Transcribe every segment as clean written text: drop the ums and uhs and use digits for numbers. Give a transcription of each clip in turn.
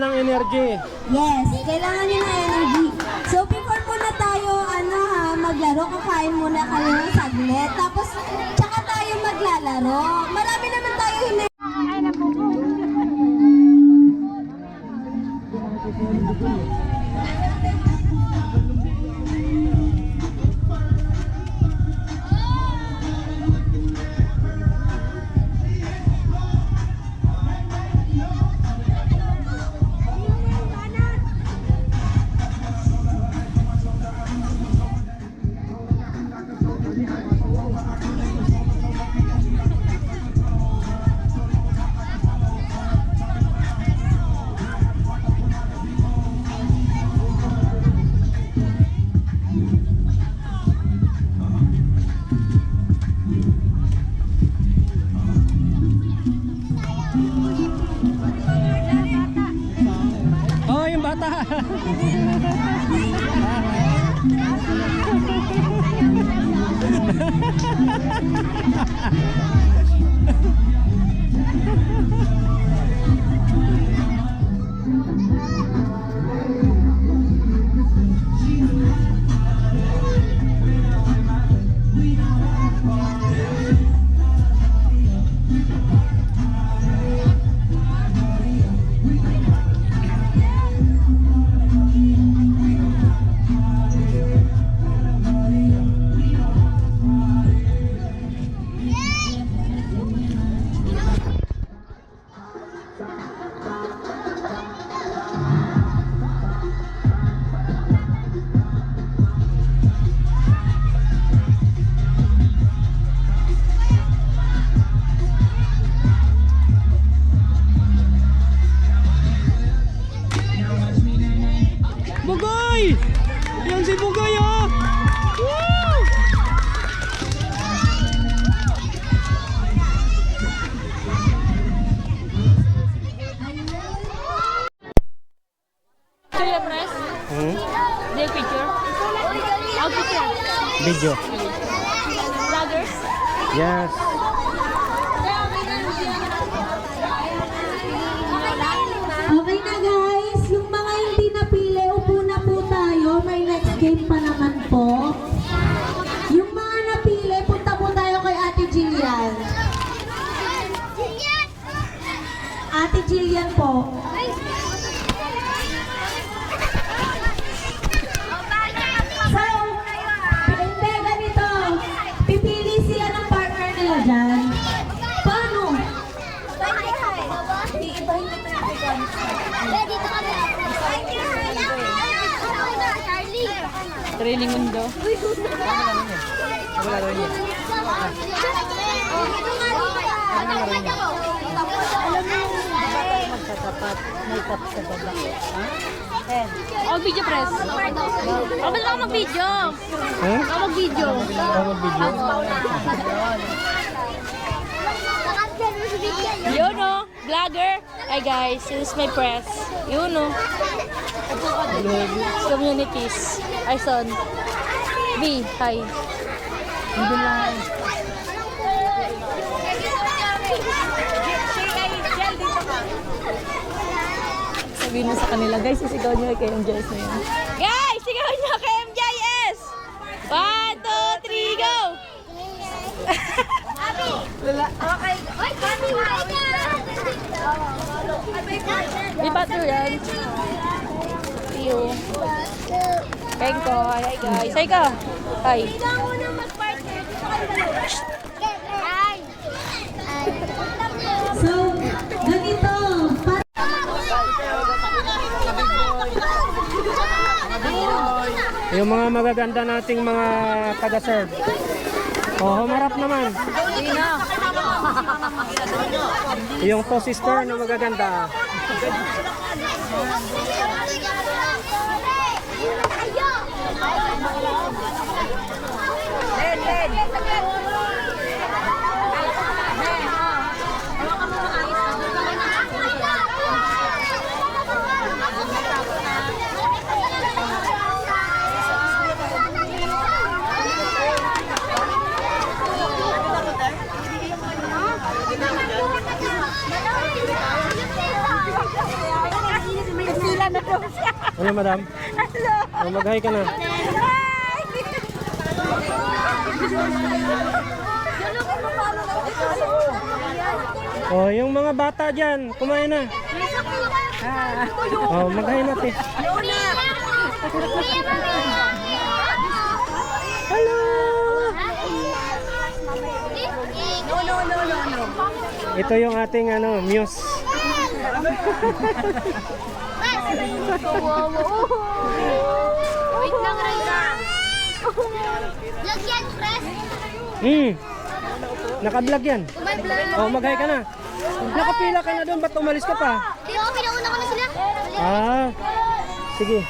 ng energy. Yes, kailangan nyo ng energy. So before muna tayo maglaro, kakain muna kayo ng saglit. Tapos tsaka tayo maglalaro. Marami naman tayo hindi. Oh, yung bata. Bugoy! Yan si Bugoy, oh! Woo! Kuya Press, their picture. How picture? Video. Vloggers. Yes. Okay na guys, yung mga hindi napili, upo na po tayo. May next game pa naman po. Yung mga napili, punta po tayo kay Ate Jillian. Ate Jillian po. So, hindi ganito. Pipili siya ng partner nila dyan. Paano? Training mundo. Oh, video press. Oh, ba't ako mag-video? Huh? Ako mag-video. Yun o, vlogger. Hi guys, this is my press. Yun o. Communities. Hi son. B, hi. Dito lang. Sabihin mo sa kanila, guys, isigaw nyo kay MJS na yun. Guys, sigaw nyo kay MJS! 1, 2, 3, go! Okay. Ay, kami wala niya. Di ba ito yan? See you. Kenko, hi guys. Hi ka. Hi. Kailangan mo na mag-partner. Hi! So, ganito. Yung mga magaganda nating mga taga-serve. Oh, humarap naman. Yung to sister na magaganda. Wala na daw siya. Ano, madam? Hello. Oh, mag-hi ka na. Hi! Oh, yung mga bata dyan, kumain na. Oh, mag-hi natin. Hello! Ito yung ating muse. Wait lang, Reza. Vlog yan, press. Naka-vlog yan. May vlog. Oh, mag-hi ka na. Nakapila ka na doon, ba't umalis ka pa? Di ako, pinauna ko na sila. Ah, sige.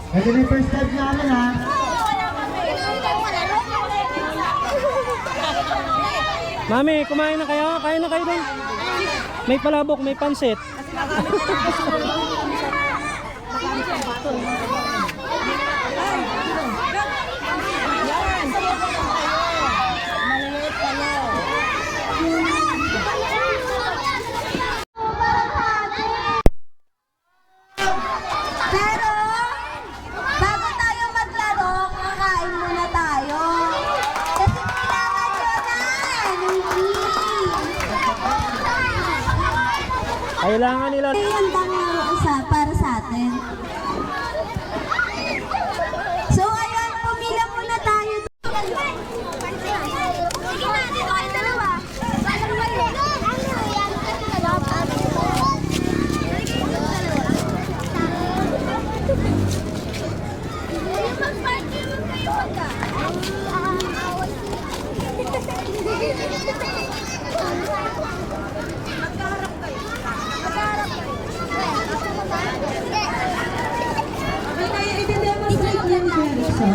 Ito na yung first time namin ha. Mami, kumain na kayo? Kain na kayo doon. May palabok, may pansit. Pero, bago tayo maglaro, kakain muna tayo. Kasi kailangan nyo na energy. Kailangan nila. Ang laro para sa atin. So, ayun, pumila muna tayo. Sige na, dito kayo dalawa. Balang mali. Mag-party mo kayo magka. Magkaharap kayo. Magkaharap kayo. Kaya i-demonstrate yan ni Erickson.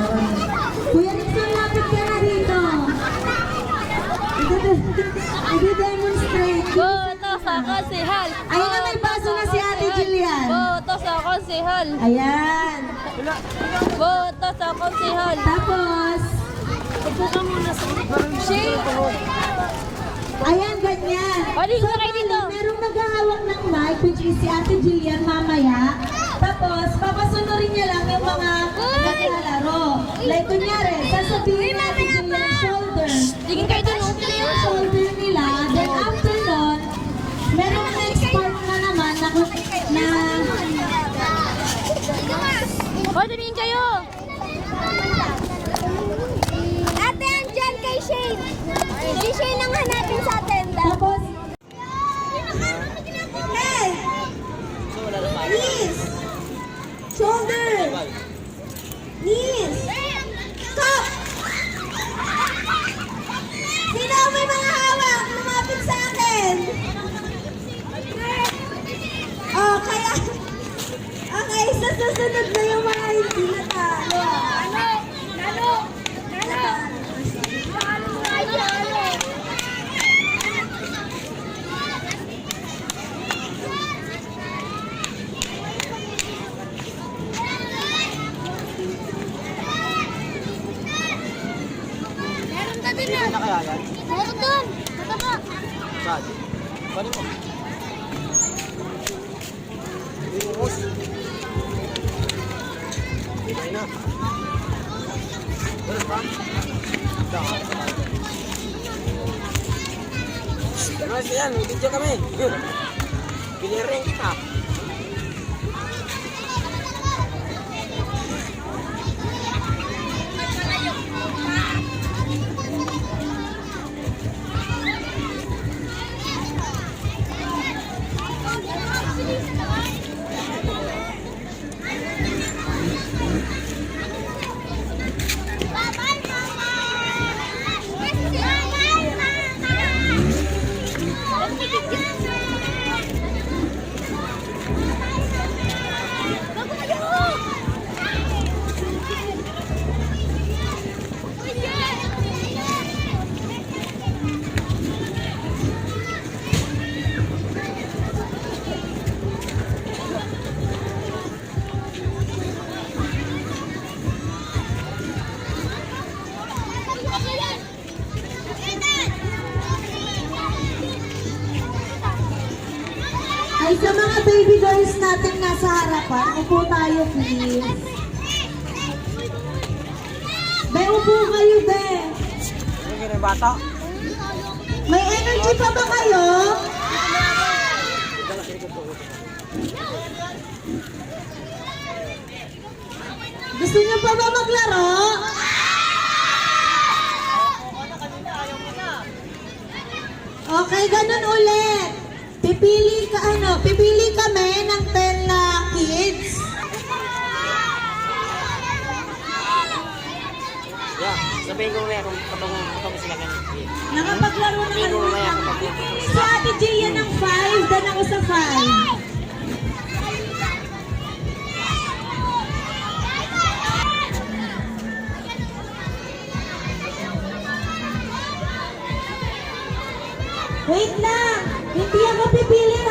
Kuya Erickson, lapit ka na dito. I-demonstrate. Boto sa konsehal. Ayun na, may baso na si Ate Jillian. Boto sa konsehal. Ayan. Boto sa konsehal. Tapos, Upo ka muna sa shake. ayan, ganyan. Pwede ko kayo dito. Merong naghahawak ng mic, which is si Ate Jillian mamaya. Tapos, papasunurin niya lang yung mga naglalaro. Like, kunyari, sasabihin ni Ate Jillian, shoulder. Tingin kayo dun. Yung shoulder nila. Then, after nun, merong next part na naman na Hoy, tumingin kayo. Ate, andyan kay Shane. Si Shane ang hanapin sa tenda. tapos, hey! Knees! Shoulder! Knees! Cup! Sino ang may mga hawak? Lumapit sa akin! Oh, kaya... Okay, sa susunod na yung mga hindi natalo. Nalo! Meron ka din na. Meron doon. Kataba. Mas yan, video kami. Pilirin kita. Bye-bye, Mama! Bye-bye, Mama! Sa mga baby dolls natin nasa harapan, upo tayo please. Be, upo kayo, be. Ano yung bata? May energy pa ba kayo? Gusto niyo pa ba maglaro? Okay, ganun ulit. Pipili kami ng 10 na kids. Yeah, sabihin ko mamaya kung patong sila ganun. Nakapaglaro na Sabihin ko kayo. mamaya kung patong Si Ate Gia ng 5, dan ako sa 5. Wait lang! Hindi ako pipili